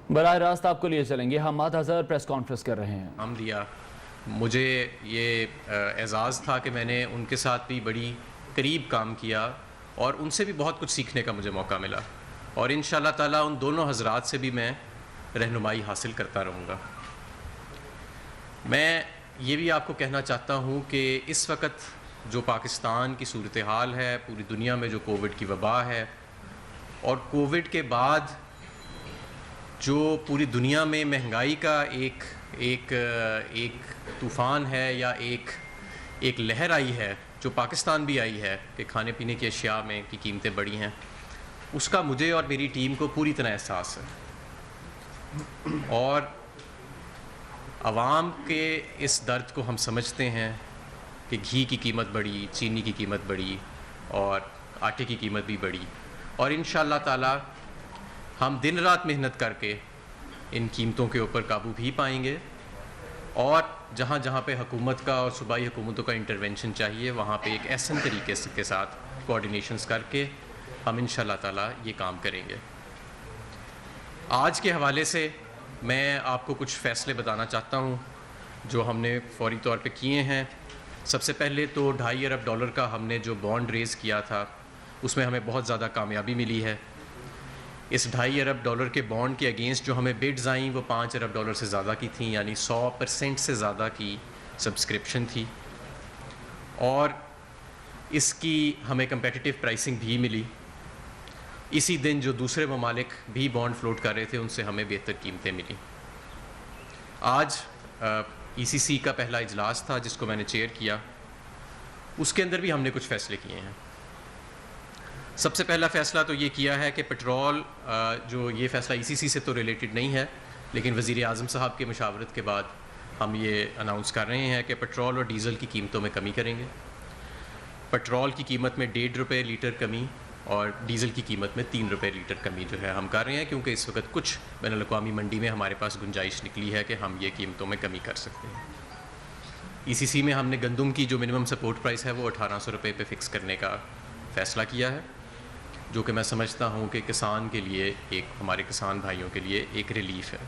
براہ راست آپ کو لیے چلیں گے. حماد اظہر پریس کانفرنس کر رہے ہیں. ہم دیا مجھے یہ اعزاز تھا کہ میں نے ان کے ساتھ بھی بڑی قریب کام کیا اور ان سے بھی بہت کچھ سیکھنے کا مجھے موقع ملا, اور انشاءاللہ تعالیٰ ان دونوں حضرات سے بھی میں رہنمائی حاصل کرتا رہوں گا. میں یہ بھی آپ کو کہنا چاہتا ہوں کہ اس وقت جو پاکستان کی صورتحال ہے, پوری دنیا میں جو کووڈ کی وبا ہے, اور کووڈ کے بعد جو پوری دنیا میں مہنگائی کا ایک طوفان ہے یا ایک لہر آئی ہے, جو پاکستان بھی آئی ہے کہ کھانے پینے کی اشیاء میں کی قیمتیں بڑھی ہیں, اس کا مجھے اور میری ٹیم کو پوری طرح احساس ہے, اور عوام کے اس درد کو ہم سمجھتے ہیں کہ گھی کی قیمت بڑھی, چینی کی قیمت بڑھی اور آٹے کی قیمت بھی بڑھی, اور انشاءاللہ تعالی ہم دن رات محنت کر کے ان قیمتوں کے اوپر قابو بھی پائیں گے, اور جہاں جہاں پہ حکومت کا اور صوبائی حکومتوں کا انٹرونشن چاہیے وہاں پہ ایک احسن طریقے کے ساتھ کوآرڈینیشنز کر کے ہم انشاءاللہ تعالی یہ کام کریں گے. آج کے حوالے سے میں آپ کو کچھ فیصلے بتانا چاہتا ہوں جو ہم نے فوری طور پہ کیے ہیں. سب سے پہلے تو $2.5 ارب کا ہم نے جو بانڈ ریز کیا تھا اس میں ہمیں بہت زیادہ کامیابی ملی ہے. اس $2.5 ارب کے بانڈ کے اگینسٹ جو ہمیں بڈز آئیں وہ $5 ارب سے زیادہ کی تھیں, یعنی 100% سے زیادہ کی سبسکرپشن تھی, اور اس کی ہمیں کمپیٹیٹیو پرائسنگ بھی ملی. اسی دن جو دوسرے ممالک بھی بانڈ فلوٹ کر رہے تھے ان سے ہمیں بہتر قیمتیں ملیں. آج ECC کا پہلا اجلاس تھا جس کو میں نے چیئر کیا, اس کے اندر بھی ہم نے کچھ فیصلے کیے ہیں. سب سے پہلا فیصلہ تو یہ کیا ہے کہ پیٹرول, جو یہ فیصلہ ECC سے تو ریلیٹڈ نہیں ہے لیکن وزیر اعظم صاحب کی مشاورت کے بعد ہم یہ اناؤنس کر رہے ہیں کہ پیٹرول اور ڈیزل کی قیمتوں میں کمی کریں گے. پیٹرول کی قیمت میں $1.5 لیٹر کمی اور ڈیزل کی قیمت میں $3 لیٹر کمی جو ہے ہم کر رہے ہیں, کیونکہ اس وقت کچھ بین الاقوامی منڈی میں ہمارے پاس گنجائش نکلی ہے کہ ہم یہ قیمتوں میں کمی کر سکتے ہیں. ECC میں ہم نے گندم کی جو منیمم سپورٹ پرائس ہے وہ $1,800 پہ فکس کرنے کا فیصلہ کیا ہے, جو کہ میں سمجھتا ہوں کہ کسان کے لیے, ہمارے کسان بھائیوں کے لیے ایک ریلیف ہے.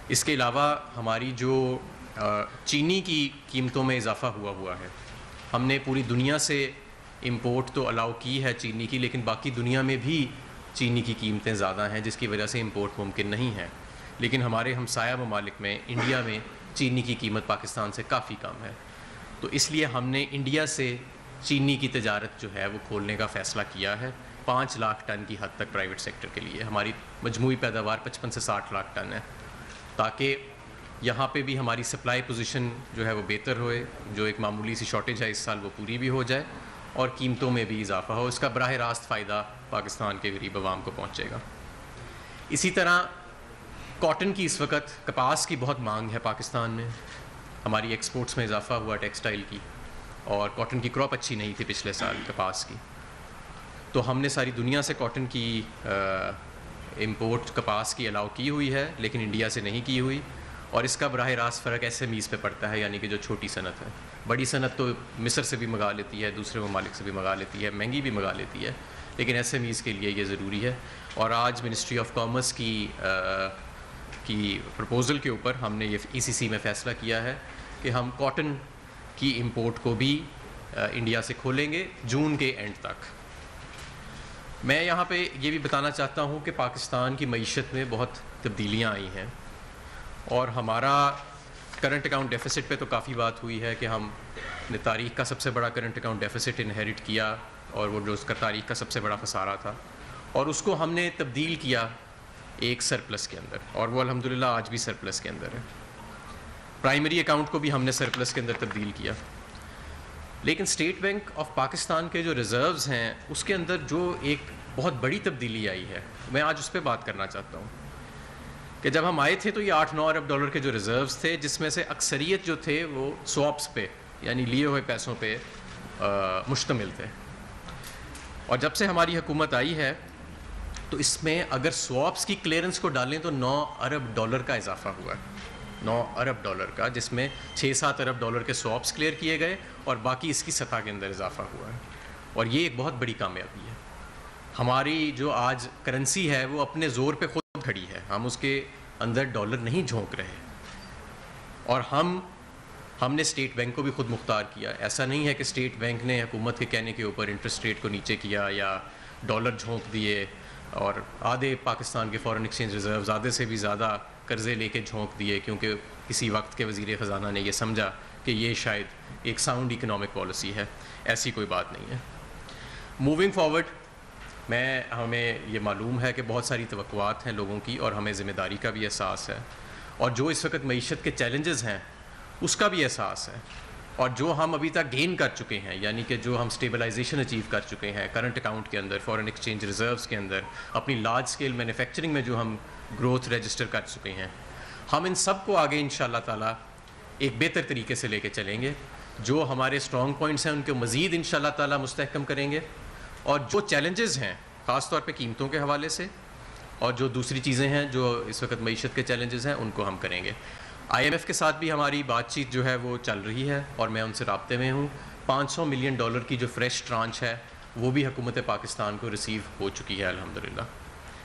اس کے علاوہ ہماری جو چینی کی قیمتوں میں اضافہ ہوا ہے, ہم نے پوری دنیا سے امپورٹ تو الاؤ کی ہے چینی کی, لیکن باقی دنیا میں بھی چینی کی قیمتیں زیادہ ہیں جس کی وجہ سے امپورٹ ممکن نہیں ہے. لیکن ہمارے ہمسایہ ممالک میں, انڈیا میں چینی کی قیمت پاکستان سے کافی کم ہے, تو اس لیے ہم نے انڈیا سے چینی کی تجارت جو ہے وہ کھولنے کا فیصلہ کیا ہے 5 لاکھ ٹن کی حد تک پرائیویٹ سیکٹر کے لیے. ہماری مجموعی پیداوار 55 سے 60 لاکھ ٹن ہے, تاکہ یہاں پہ بھی ہماری سپلائی پوزیشن جو ہے وہ بہتر ہوئے, جو ایک معمولی سی شارٹیج ہے اس سال وہ پوری بھی ہو جائے اور قیمتوں میں بھی اضافہ ہو. اس کا براہ راست فائدہ پاکستان کے غریب عوام کو پہنچے گا. اسی طرح کاٹن کی اس وقت, کپاس کی بہت مانگ ہے پاکستان میں, ہماری ایکسپورٹس میں اضافہ ہوا ٹیکسٹائل کی, اور کاٹن کی کراپ اچھی نہیں تھی پچھلے سال کپاس کی, تو ہم نے ساری دنیا سے کاٹن کی امپورٹ کپاس کی الاؤ کی ہوئی ہے لیکن انڈیا سے نہیں کی ہوئی, اور اس کا براہ راست فرق SMEs پہ پڑتا ہے, یعنی کہ جو چھوٹی صنعت ہے. بڑی صنعت تو مصر سے بھی منگا لیتی ہے, دوسرے ممالک سے بھی منگا لیتی ہے, مہنگی بھی منگا لیتی ہے, لیکن SMEs کے لیے یہ ضروری ہے. اور آج منسٹری آف کامرس کی پرپوزل کے اوپر ہم نے یہ ECC میں فیصلہ کیا ہے کہ ہم کاٹن کی امپورٹ کو بھی انڈیا سے کھولیں گے جون کے اینڈ تک. میں یہاں پہ یہ بھی بتانا چاہتا ہوں کہ پاکستان کی معیشت میں بہت تبدیلیاں آئی ہیں, اور ہمارا کرنٹ اکاؤنٹ ڈیفیسٹ پہ تو کافی بات ہوئی ہے کہ ہم نے تاریخ کا سب سے بڑا کرنٹ اکاؤنٹ ڈیفیسٹ انہیریٹ کیا, اور وہ جو اس کا تاریخ کا سب سے بڑا خسارہ تھا, اور اس کو ہم نے تبدیل کیا ایک سرپلس کے اندر, اور وہ الحمدللہ آج بھی سرپلس کے اندر ہے. پرائمری اکاؤنٹ کو بھی ہم نے سرپلس کے اندر تبدیل کیا. لیکن اسٹیٹ بینک آف پاکستان کے جو ریزروز ہیں اس کے اندر جو ایک بہت بڑی تبدیلی آئی ہے, میں آج اس پہ بات کرنا چاہتا ہوں. کہ جب ہم آئے تھے تو یہ $8-9 ارب کے جو ریزروز تھے, جس میں سے اکثریت جو تھے وہ سواپس پہ, یعنی لیے ہوئے پیسوں پہ مشتمل تھے. اور جب سے ہماری حکومت آئی ہے تو اس میں اگر سواپس کی کلیئرنس کو ڈالیں تو $9 ارب کا اضافہ ہوا ہے, $9 ارب کا, جس میں $6-7 ارب کے سواپس کلیئر کیے گئے اور باقی اس کی سطح کے اندر اضافہ ہوا ہے. اور یہ ایک بہت بڑی کامیابی ہے. ہماری جو آج کرنسی ہے وہ اپنے زور پہ خود خود کھڑی ہے, ہم اس کے اندر ڈالر نہیں جھونک رہے. اور ہم نے اسٹیٹ بینک کو بھی خود مختار کیا. ایسا نہیں ہے کہ اسٹیٹ بینک نے حکومت کے کہنے کے اوپر انٹرسٹ ریٹ کو نیچے کیا یا ڈالر جھونک دیے اور آدھے پاکستان کے فارن ایکسچینج ریزروز آدھے سے بھی زیادہ قرضے لے کے جھونک دیے کیونکہ کسی وقت کے وزیر خزانہ نے یہ سمجھا کہ یہ شاید ایک ساؤنڈ اکنامک پالیسی ہے. ایسی کوئی بات نہیں ہے. موونگ فارورڈ, ہمیں یہ معلوم ہے کہ بہت ساری توقعات ہیں لوگوں کی اور ہمیں ذمہ داری کا بھی احساس ہے, اور جو اس وقت معیشت کے چیلنجز ہیں اس کا بھی احساس ہے, اور جو ہم ابھی تک گین کر چکے ہیں یعنی کہ جو ہم اسٹیبلائزیشن اچیو کر چکے ہیں کرنٹ اکاؤنٹ کے اندر, فارن ایکسچینج ریزروز کے اندر, اپنی لارج اسکیل مینوفیکچرنگ میں جو ہم گروتھ رجسٹر کر چکے ہیں, ہم ان سب کو آگے انشاءاللہ تعالیٰ ایک بہتر طریقے سے لے کے چلیں گے. جو ہمارے اسٹرانگ پوائنٹس ہیں ان کو مزید انشاءاللہ تعالیٰ مستحکم کریں گے, اور جو چیلنجز ہیں خاص طور پہ قیمتوں کے حوالے سے اور جو دوسری چیزیں ہیں جو اس وقت معیشت کے چیلنجز ہیں ان کو ہم کریں گے. IMF کے ساتھ بھی ہماری بات چیت جو ہے وہ چل رہی ہے اور میں ان سے رابطے میں ہوں. $500 ملین کی جو فریش ٹرانچ ہے وہ بھی حکومت پاکستان کو ریسیو ہو چکی ہے الحمدللہ,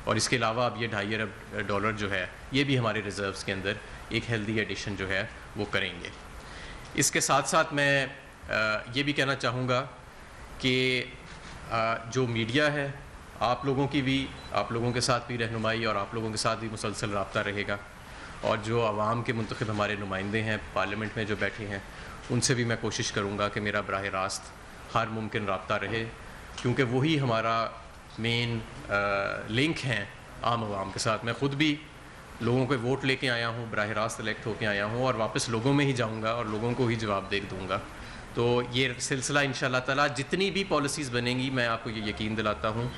اور اس کے علاوہ اب یہ $2.5 ارب جو ہے یہ بھی ہمارے ریزروز کے اندر ایک ہیلدی ایڈیشن جو ہے وہ کریں گے. اس کے ساتھ ساتھ میں یہ بھی کہنا چاہوں گا کہ جو میڈیا ہے آپ لوگوں کے ساتھ بھی رہنمائی اور آپ لوگوں کے ساتھ بھی مسلسل رابطہ رہے گا, اور جو عوام کے منتخب ہمارے نمائندے ہیں پارلیمنٹ میں جو بیٹھے ہیں ان سے بھی میں کوشش کروں گا کہ میرا براہ راست ہر ممکن رابطہ رہے, کیونکہ وہی ہمارا مین لنک ہیں عام عوام کے ساتھ. میں خود بھی لوگوں کے ووٹ لے کے آیا ہوں, براہ راست الیکٹ ہو کے آیا ہوں, اور واپس لوگوں میں ہی جاؤں گا اور لوگوں کو ہی جواب دے دوں گا. تو یہ سلسلہ انشاءاللہ تعالیٰ جتنی بھی پالیسیز بنیں گی میں آپ کو یہ یقین دلاتا ہوں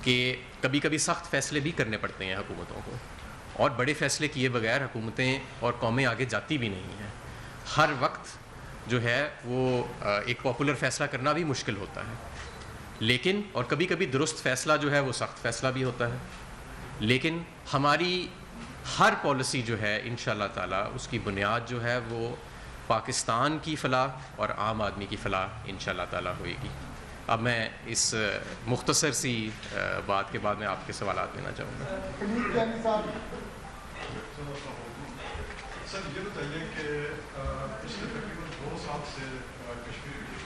کہ کبھی کبھی سخت فیصلے بھی کرنے پڑتے ہیں حکومتوں کو, اور بڑے فیصلے کیے بغیر حکومتیں اور قومیں آگے جاتی بھی نہیں ہیں. ہر وقت جو ہے وہ ایک پاپولر فیصلہ کرنا بھی مشکل ہوتا ہے, لیکن اور کبھی کبھی درست فیصلہ جو ہے وہ سخت فیصلہ بھی ہوتا ہے, لیکن ہماری ہر پالیسی جو ہے انشاءاللہ تعالیٰ اس کی بنیاد جو ہے وہ پاکستان کی فلاح اور عام آدمی کی فلاح انشاءاللہ تعالیٰ ہوئے گی. اب میں اس مختصر سی بات کے بعد میں آپ کے سوالات لینا چاہوں گا. سر یہ بتائیے کہ پچھلے تقریباً 2 سال سے کشمیر کی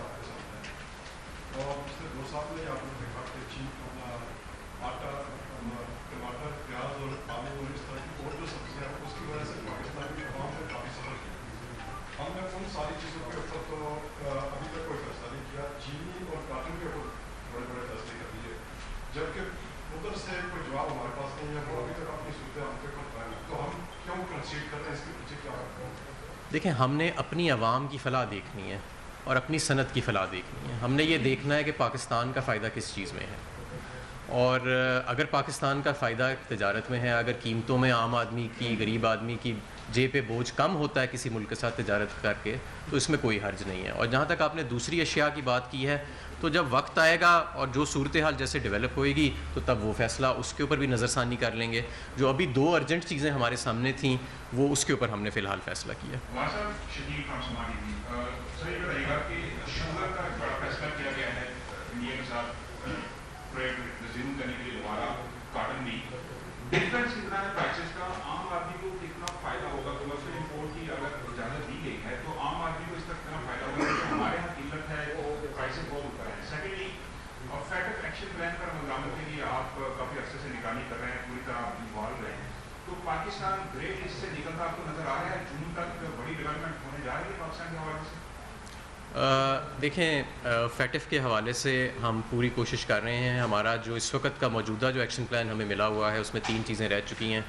آپ کے ساتھ ہیں, اور پچھلے 2 سال میں آپ نے دیکھا کہ چین اپنا آٹا, ٹماٹر, پیاز اور آلو اور اس طرح کی اور جو سبزیاں ہیں اس کی وجہ سے پاکستان کی عوام نے کافی سفر کیا. ہم نے ان ساری چیزوں کے اوپر تو ابھی تک کوئی فیصلہ نہیں کیا. چینی اور کاٹن کے اوپر بڑے بڑے فیصلے کر دیے, جبکہ ادھر سے کوئی جواب ہمارے پاس نہیں ہے. وہ ابھی تک اپنی صورت ہم پہ کرتا ہے, تو ہم کیوں کنسیڈ کر رہے ہیں, اس کے پیچھے کیا رکھتے ہیں؟ دیکھیں, ہم نے اپنی عوام کی فلاح دیکھنی ہے اور اپنی صنعت کی فلاح دیکھنی ہے. ہم نے یہ دیکھنا ہے کہ پاکستان کا فائدہ کس چیز میں ہے, اور اگر پاکستان کا فائدہ تجارت میں ہے, اگر قیمتوں میں عام آدمی کی, غریب آدمی کی جیب پہ بوجھ کم ہوتا ہے کسی ملک کے ساتھ تجارت کر کے, تو اس میں کوئی حرج نہیں ہے. اور جہاں تک آپ نے دوسری اشیاء کی بات کی ہے, تو جب وقت آئے گا اور جو صورتحال جیسے ڈیولپ ہوئے گی تو تب وہ فیصلہ اس کے اوپر بھی نظر ثانی کر لیں گے. جو ابھی 2 ارجنٹ چیزیں ہمارے سامنے تھیں وہ اس کے اوپر ہم نے فی الحال فیصلہ کیا. ڈفرینس کتنا ہے پرائسز کا, عام آدمی کو کتنا فائدہ ہوگا, کمرشل امپورٹ کی اگر اجازت دی گئی ہے تو عام آدمی کو اس کا کتنا فائدہ ہوگا, کیونکہ ہمارے یہاں قیمت ہے وہ پرائسز بہت اوپر ہیں. سیکنڈلی فیٹف ایکشن پلان پر ملازمت کے لیے آپ کافی عرصے سے نگرانی کر رہے ہیں, پوری طرح آپ انوالو رہے ہیں, تو پاکستان گریٹ اس سے نکلتا آپ کو نظر آ رہا ہے؟ جون تک بڑی ڈیولپمنٹ ہونے جا رہی ہے پاکستان کے حوالے سے؟ دیکھیں, فیٹف کے حوالے سے ہم پوری کوشش کر رہے ہیں. ہمارا جو اس وقت کا موجودہ جو ایکشن پلان ہمیں ملا ہوا ہے اس میں 3 چیزیں رہ چکی ہیں,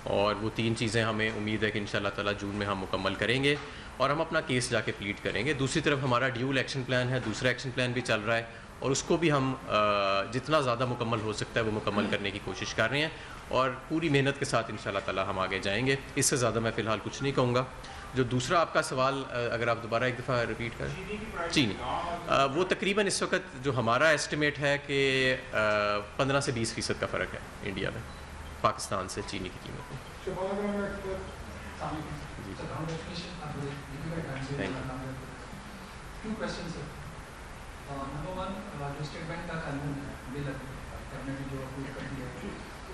اور وہ 3 چیزیں ہمیں امید ہے کہ انشاءاللہ تعالیٰ جون میں ہم مکمل کریں گے اور ہم اپنا کیس جا کے پلیٹ کریں گے. دوسری طرف ہمارا ڈیول ایکشن پلان ہے, دوسرا ایکشن پلان بھی چل رہا ہے, اور اس کو بھی ہم جتنا زیادہ مکمل ہو سکتا ہے وہ مکمل کرنے کی کوشش کر رہے ہیں, اور پوری محنت کے ساتھ انشاءاللہ تعالیٰ ہم آگے جائیں گے. اس سے زیادہ میں فی الحال کچھ نہیں کہوں گا. جو دوسرا آپ کا سوال اگر آپ دوبارہ ایک دفعہ ریپیٹ کریں. چینی وہ تقریباً اس وقت جو ہمارا ایسٹیمیٹ ہے کہ 15 سے 20% کا فرق ہے انڈیا میں پاکستان سے چینی کی قیمت میں.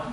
1।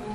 2,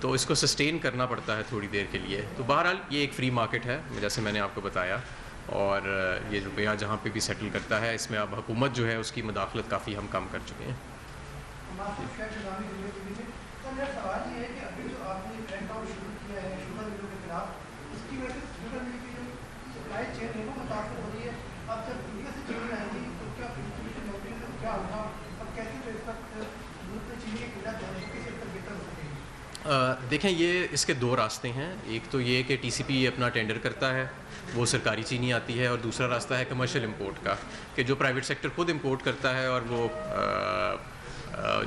تو اس کو سسٹین کرنا پڑتا ہے تھوڑی دیر کے لیے. تو بہرحال یہ ایک فری مارکیٹ ہے جیسے میں نے آپ کو بتایا, اور یہ روپیہ جہاں پہ بھی سیٹل کرتا ہے اس میں اب حکومت جو ہے اس کی مداخلت کافی ہم کم کر چکے ہیں. میرا سوال یہ ہے کہ ابھی جو آپ نے کرنٹ آؤٹ شروع کیا ہے شوگر ملوں کے خلاف, اس کی وجہ سے شوگر مل کی جو سپلائی چین ہے وہ متاثر ہو رہی ہے. اب جب انڈیا سے چینی آئے گی تو کیا ڈسٹریبیوشن ہوگی, تو کیا ہوگا, اب کیسے جو اس وقت دودھ میں چینی کی قلت ہے اس کس حد تک بہتر ہو سکے گی؟ دیکھیں یہ اس کے دو راستے ہیں. ایک تو یہ کہ ٹی سی پی اپنا ٹینڈر کرتا ہے, وہ سرکاری چینی آتی ہے, اور دوسرا راستہ ہے کمرشل امپورٹ کا کہ جو پرائیویٹ سیکٹر خود امپورٹ کرتا ہے اور وہ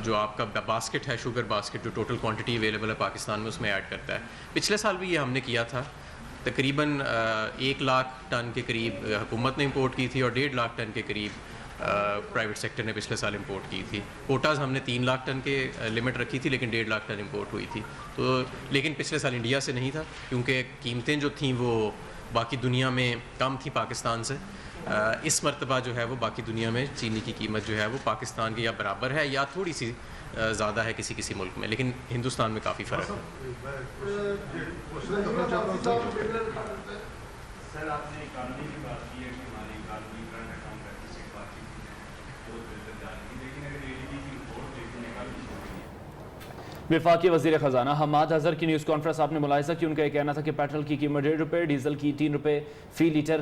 جو آپ کا باسکٹ ہے شوگر باسکٹ جو ٹوٹل کوانٹٹی اویلیبل ہے پاکستان میں اس میں ایڈ کرتا ہے. پچھلے سال بھی یہ ہم نے کیا تھا, تقریباً 1 لاکھ ٹن کے قریب حکومت نے امپورٹ کی تھی اور 1.5 لاکھ ٹن کے قریب پرائیویٹ سیکٹر نے پچھلے سال امپورٹ کی تھی. کوٹاز ہم نے 3 لاکھ ٹن کے لمٹ رکھی تھی لیکن 1.5 لاکھ ٹن امپورٹ ہوئی تھی. تو لیکن پچھلے سال انڈیا سے نہیں تھا کیونکہ قیمتیں جو تھیں وہ باقی دنیا میں کم تھیں پاکستان سے. اس مرتبہ جو ہے وہ باقی دنیا میں چینی کی قیمت جو ہے وہ پاکستان کی یا برابر ہے یا تھوڑی سی زیادہ ہے کسی کسی ملک میں, لیکن ہندوستان میں کافی فرق ہے. سر آپ نے اکانومی کی بات کی ہے کہ ہماری اکانومی کرنٹ اکاؤنٹ کرتی سے بات کی بہت بہتر جا رہی ہے, لیکن اگر اے ڈی بی کی رپورٹ دیکھنے کا وفاقی وزیر خزانہ حماد اظہر کی نیوز کانفرنس آپ نے ملاحظہ کی, ان کا یہ کہنا تھا کہ پیٹرول کی قیمت 1.5 روپے, ڈیزل کی 3 روپے فی لیٹر